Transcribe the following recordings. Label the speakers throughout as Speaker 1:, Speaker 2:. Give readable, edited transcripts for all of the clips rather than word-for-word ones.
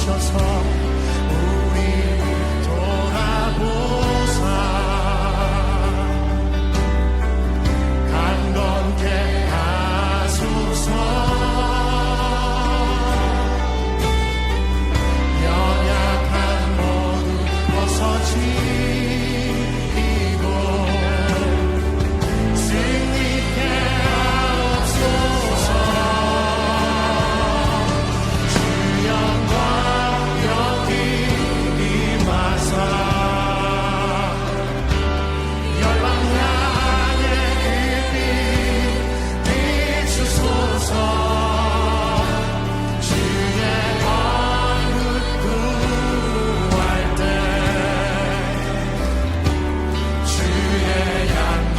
Speaker 1: 주셔서 우리 돌아보사 강건케 하소서. 연약한 모두 벗어지고 승리케 하옵소서. 주 영광 여기 임하사 열방 향해 빛 비추소서. 주의 얼굴 구할 때 주의 향기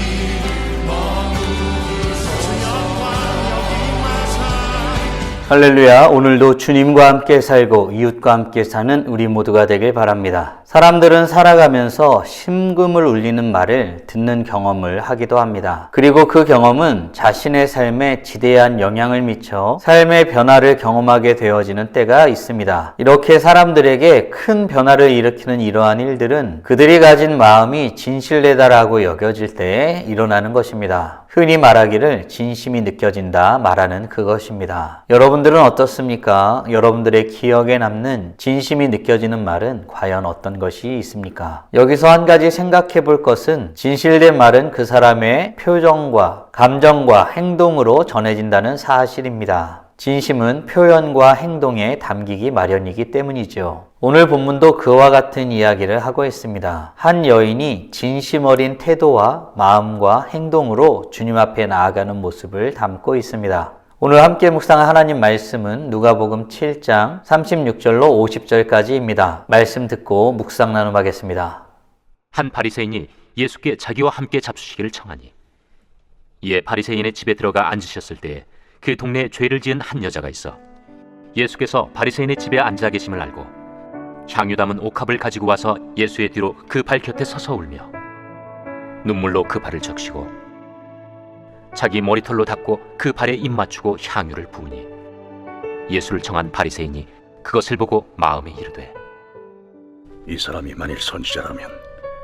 Speaker 1: 머무르소서. 주 영광 여기 임하사
Speaker 2: 할렐루야. 오늘도 주님과 함께 살고 이웃과 함께 사는 우리 모두가 되길 바랍니다. 사람들은 살아가면서 심금을 울리는 말을 듣는 경험을 하기도 합니다. 그리고 그 경험은 자신의 삶에 지대한 영향을 미쳐 삶의 변화를 경험하게 되어지는 때가 있습니다. 이렇게 사람들에게 큰 변화를 일으키는 이러한 일들은 그들이 가진 마음이 진실되다라고 여겨질 때 일어나는 것입니다. 흔히 말하기를 진심이 느껴진다 말하는 그것입니다. 여러분들은 어떻습니까? 여러분들의 기억에 남는 진심이 느껴지는 말은 과연 어떤 것이 있습니까? 여기서 한 가지 생각해 볼 것은 진실된 말은 그 사람의 표정과 감정과 행동으로 전해진다는 사실입니다. 진심은 표현과 행동에 담기기 마련이기 때문이죠. 오늘 본문도 그와 같은 이야기를 하고 있습니다. 한 여인이 진심 어린 태도와 마음과 행동으로 주님 앞에 나아가는 모습을 담고 있습니다. 오늘 함께 묵상한 하나님 말씀은 누가복음 7장 36절로 50절까지입니다. 말씀 듣고 묵상 나눔하겠습니다.
Speaker 3: 한 바리새인이 예수께 자기와 함께 잡수시기를 청하니 이에 바리새인의 집에 들어가 앉으셨을 때에 그 동네에 죄를 지은 한 여자가 있어 예수께서 바리새인의 집에 앉아 계심을 알고 향유 담은 옥합을 가지고 와서 예수의 뒤로 그 발 곁에 서서 울며 눈물로 그 발을 적시고 자기 머리털로 닦고 그 발에 입 맞추고 향유를 부으니 예수를 청한 바리새인이 그것을 보고 마음에 이르되
Speaker 4: 이 사람이 만일 선지자라면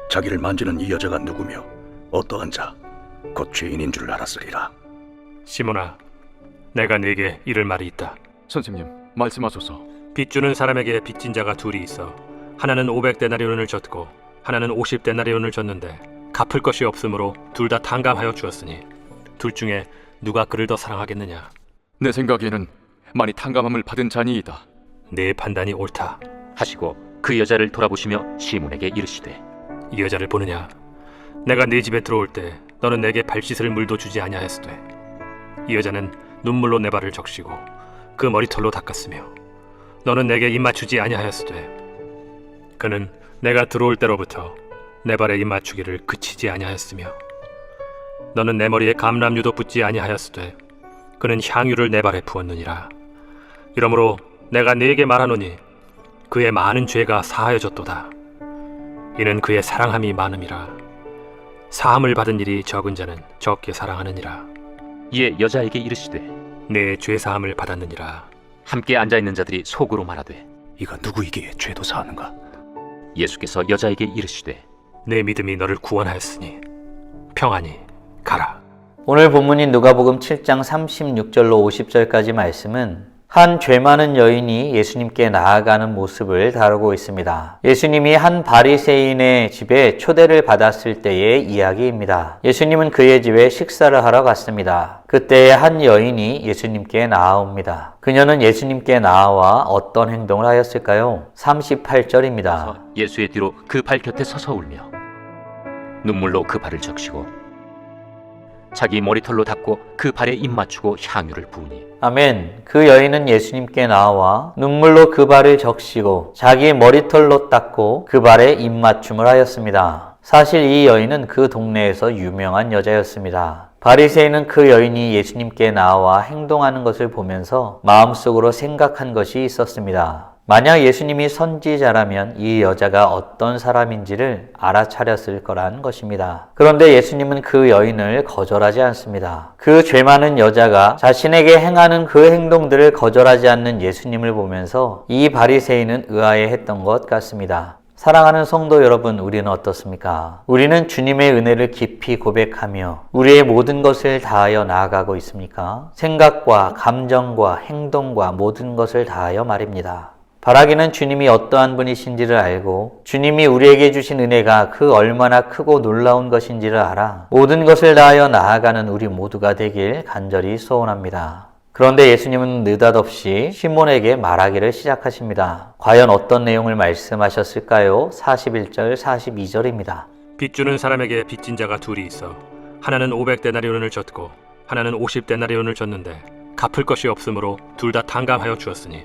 Speaker 4: 자기를 만지는 이 여자가 누구며 어떠한 자 곧 죄인인 줄 알았으리라.
Speaker 5: 시몬아, 내가 네게 이를 말이 있다.
Speaker 6: 선생님, 말씀하소서.
Speaker 5: 빚 주는 사람에게 빚진 자가 둘이 있어 하나는 500데나리온을 졌고 하나는 50데나리온을 졌는데 갚을 것이 없으므로 둘 다 탕감하여 주었으니 둘 중에 누가 그를 더 사랑하겠느냐?
Speaker 6: 내 생각에는 많이 탕감함을 받은 자니이다.
Speaker 5: 네 판단이 옳다.
Speaker 3: 하시고 그 여자를 돌아보시며 시몬에게 이르시되
Speaker 5: 이 여자를 보느냐? 내가 네 집에 들어올 때 너는 내게 발 씻을 물도 주지 아니하였으되 이 여자는 눈물로 내 발을 적시고 그 머리털로 닦았으며 너는 내게 입 맞추지 아니하였으되 그는 내가 들어올 때로부터 내 발에 입 맞추기를 그치지 아니하였으며 너는 내 머리에 감람유도 붓지 아니하였으되 그는 향유를 내 발에 부었느니라. 이러므로 내가 네게 말하노니 그의 많은 죄가 사하여졌도다. 이는 그의 사랑함이 많음이라. 사함을 받은 일이 적은 자는 적게 사랑하느니라.
Speaker 3: 이에 여자에게 이르시되
Speaker 5: 내 죄사함을 받았느니라.
Speaker 3: 함께 앉아있는 자들이 속으로 말하되
Speaker 4: 이가 누구이기에 죄도 사하는가?
Speaker 3: 예수께서 여자에게 이르시되
Speaker 5: 내 믿음이 너를 구원하였으니 평안히 가라.
Speaker 2: 오늘 본문인 누가복음 7장 36절로 50절까지 말씀은 한 죄 많은 여인이 예수님께 나아가는 모습을 다루고 있습니다. 예수님이 한 바리새인의 집에 초대를 받았을 때의 이야기입니다. 예수님은 그의 집에 식사를 하러 갔습니다. 그때 한 여인이 예수님께 나아옵니다. 그녀는 예수님께 나아와 어떤 행동을 하였을까요? 38절입니다.
Speaker 3: 예수의 뒤로 그 발 곁에 서서 울며 눈물로 그 발을 적시고 자기 머리털로 닦고 그 발에 입 맞추고 향유를 부으니
Speaker 2: 아멘. 그 여인은 예수님께 나와 눈물로 그 발을 적시고 자기 머리털로 닦고 그 발에 입 맞춤을 하였습니다. 사실 이 여인은 그 동네에서 유명한 여자였습니다. 바리새인은 그 여인이 예수님께 나와 행동하는 것을 보면서 마음속으로 생각한 것이 있었습니다. 만약 예수님이 선지자라면 이 여자가 어떤 사람인지를 알아차렸을 거란 것입니다. 그런데 예수님은 그 여인을 거절하지 않습니다. 그 죄 많은 여자가 자신에게 행하는 그 행동들을 거절하지 않는 예수님을 보면서 이 바리새인은 의아해했던 것 같습니다. 사랑하는 성도 여러분, 우리는 어떻습니까? 우리는 주님의 은혜를 깊이 고백하며 우리의 모든 것을 다하여 나아가고 있습니까? 생각과 감정과 행동과 모든 것을 다하여 말입니다. 바라기는 주님이 어떠한 분이신지를 알고 주님이 우리에게 주신 은혜가 그 얼마나 크고 놀라운 것인지를 알아 모든 것을 다하여 나아가는 우리 모두가 되길 간절히 소원합니다. 그런데 예수님은 느닷없이 시몬에게 말하기를 시작하십니다. 과연 어떤 내용을 말씀하셨을까요? 41절, 42절입니다.
Speaker 5: 빚주는 사람에게 빚진 자가 둘이 있어 하나는 500데나리온을 졌고 하나는 50데나리온을 졌는데 갚을 것이 없으므로 둘 다 탕감하여 주었으니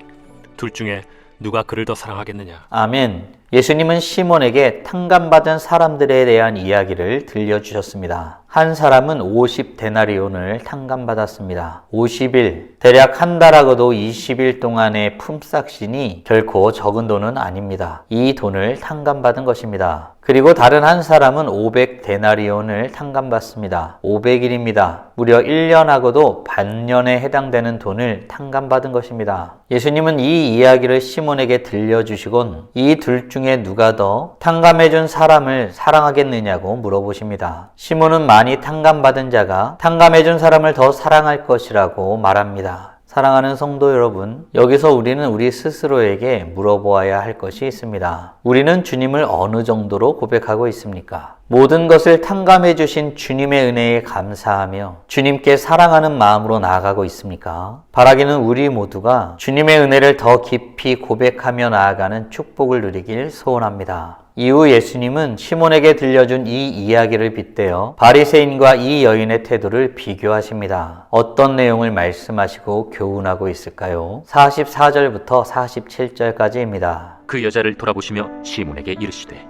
Speaker 5: 둘 중에 누가 그를 더 사랑하겠느냐.
Speaker 2: 아멘. 예수님은 시몬에게 탕감받은 사람들에 대한 이야기를 들려주셨습니다. 한 사람은 50데나리온을 탕감받았습니다. 50일, 대략 한 달하고도 20일 동안의 품삯이니 결코 적은 돈은 아닙니다. 이 돈을 탕감받은 것입니다. 그리고 다른 한 사람은 500데나리온을 탕감받습니다. 500일입니다. 무려 1년하고도 반년에 해당되는 돈을 탕감받은 것입니다. 예수님은 이 이야기를 시몬에게 들려주시곤 이 둘 중에 누가 더 탕감해준 사람을 사랑하겠느냐고 물어보십니다. 시몬은 많이 탕감받은 자가 탕감해준 사람을 더 사랑할 것이라고 말합니다. 사랑하는 성도 여러분, 여기서 우리는 우리 스스로에게 물어보아야 할 것이 있습니다. 우리는 주님을 어느 정도로 고백하고 있습니까? 모든 것을 탕감해 주신 주님의 은혜에 감사하며 주님께 사랑하는 마음으로 나아가고 있습니까? 바라기는 우리 모두가 주님의 은혜를 더 깊이 고백하며 나아가는 축복을 누리길 소원합니다. 이후 예수님은 시몬에게 들려준 이 이야기를 빗대어 바리새인과 이 여인의 태도를 비교하십니다. 어떤 내용을 말씀하시고 교훈하고 있을까요? 44절부터 47절까지입니다.
Speaker 3: 그 여자를 돌아보시며 시몬에게 이르시되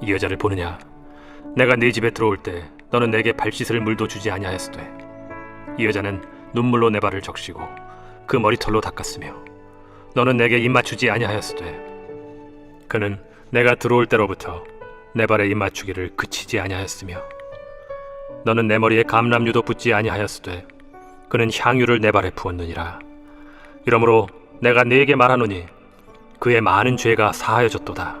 Speaker 5: 이 여자를 보느냐? 내가 네 집에 들어올 때 너는 내게 발 씻을 물도 주지 아니하였으되 이 여자는 눈물로 내 발을 적시고 그 머리털로 닦았으며 너는 내게 입 맞추지 아니하였으되 그는 내가 들어올 때로부터 내 발에 입 맞추기를 그치지 아니하였으며 너는 내 머리에 감람유도 붓지 아니하였으되 그는 향유를 내 발에 부었느니라. 이러므로 내가 네게 말하노니 그의 많은 죄가 사하여졌도다.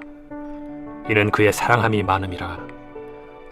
Speaker 5: 이는 그의 사랑함이 많음이라.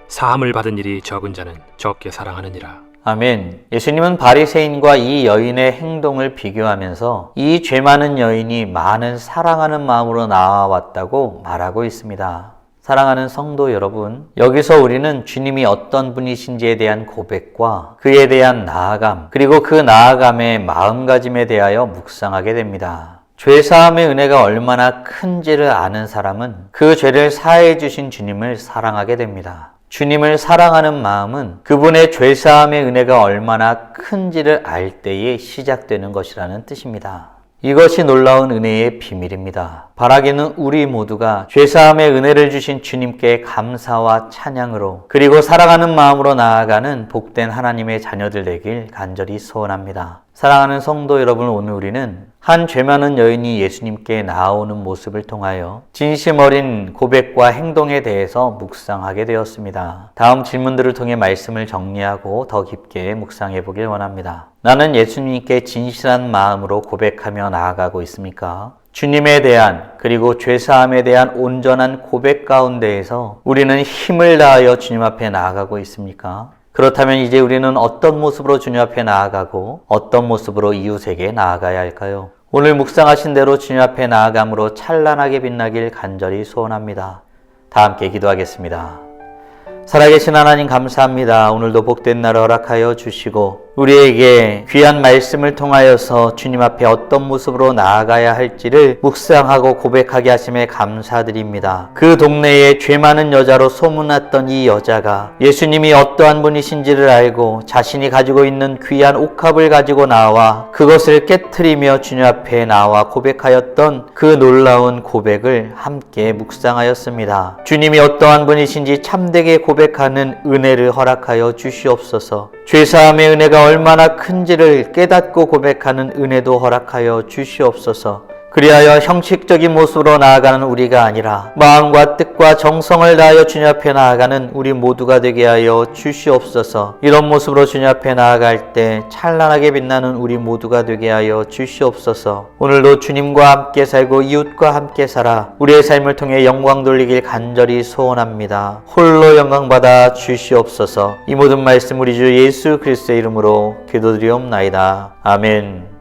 Speaker 5: 사함을 받은 일이 적은 자는 적게 사랑하느니라.
Speaker 2: 아멘. 예수님은 바리새인과 이 여인의 행동을 비교하면서 이 죄 많은 여인이 많은 사랑하는 마음으로 나아왔다고 말하고 있습니다. 사랑하는 성도 여러분, 여기서 우리는 주님이 어떤 분이신지에 대한 고백과 그에 대한 나아감, 그리고 그 나아감의 마음가짐에 대하여 묵상하게 됩니다. 죄사함의 은혜가 얼마나 큰지를 아는 사람은 그 죄를 사해 주신 주님을 사랑하게 됩니다. 주님을 사랑하는 마음은 그분의 죄사함의 은혜가 얼마나 큰지를 알 때에 시작되는 것이라는 뜻입니다. 이것이 놀라운 은혜의 비밀입니다. 바라기는 우리 모두가 죄사함의 은혜를 주신 주님께 감사와 찬양으로 그리고 사랑하는 마음으로 나아가는 복된 하나님의 자녀들 되길 간절히 소원합니다. 사랑하는 성도 여러분, 오늘 우리는 한 죄 많은 여인이 예수님께 나아오는 모습을 통하여 진심 어린 고백과 행동에 대해서 묵상하게 되었습니다. 다음 질문들을 통해 말씀을 정리하고 더 깊게 묵상해 보길 원합니다. 나는 예수님께 진실한 마음으로 고백하며 나아가고 있습니까? 주님에 대한 그리고 죄사함에 대한 온전한 고백 가운데에서 우리는 힘을 다하여 주님 앞에 나아가고 있습니까? 그렇다면 이제 우리는 어떤 모습으로 주님 앞에 나아가고 어떤 모습으로 이웃에게 나아가야 할까요? 오늘 묵상하신 대로 주님 앞에 나아감으로 찬란하게 빛나길 간절히 소원합니다. 다 함께 기도하겠습니다. 살아계신 하나님 감사합니다. 오늘도 복된 날 허락하여 주시고 우리에게 귀한 말씀을 통하여서 주님 앞에 어떤 모습으로 나아가야 할지를 묵상하고 고백하게 하심에 감사드립니다. 그 동네에 죄 많은 여자로 소문났던 이 여자가 예수님이 어떠한 분이신지를 알고 자신이 가지고 있는 귀한 옥합을 가지고 나와 그것을 깨트리며 주님 앞에 나와 고백하였던 그 놀라운 고백을 함께 묵상하였습니다. 주님이 어떠한 분이신지 참되게 고백하는 은혜를 허락하여 주시옵소서. 죄사함의 은혜가 얼마나 큰지를 깨닫고 고백하는 은혜도 허락하여 주시옵소서. 그리하여 형식적인 모습으로 나아가는 우리가 아니라 마음과 뜻과 정성을 다하여 주님 앞에 나아가는 우리 모두가 되게 하여 주시옵소서. 이런 모습으로 주님 앞에 나아갈 때 찬란하게 빛나는 우리 모두가 되게 하여 주시옵소서. 오늘도 주님과 함께 살고 이웃과 함께 살아 우리의 삶을 통해 영광 돌리길 간절히 소원합니다. 홀로 영광받아 주시옵소서. 이 모든 말씀 우리 주 예수 그리스도의 이름으로 기도드리옵나이다. 아멘.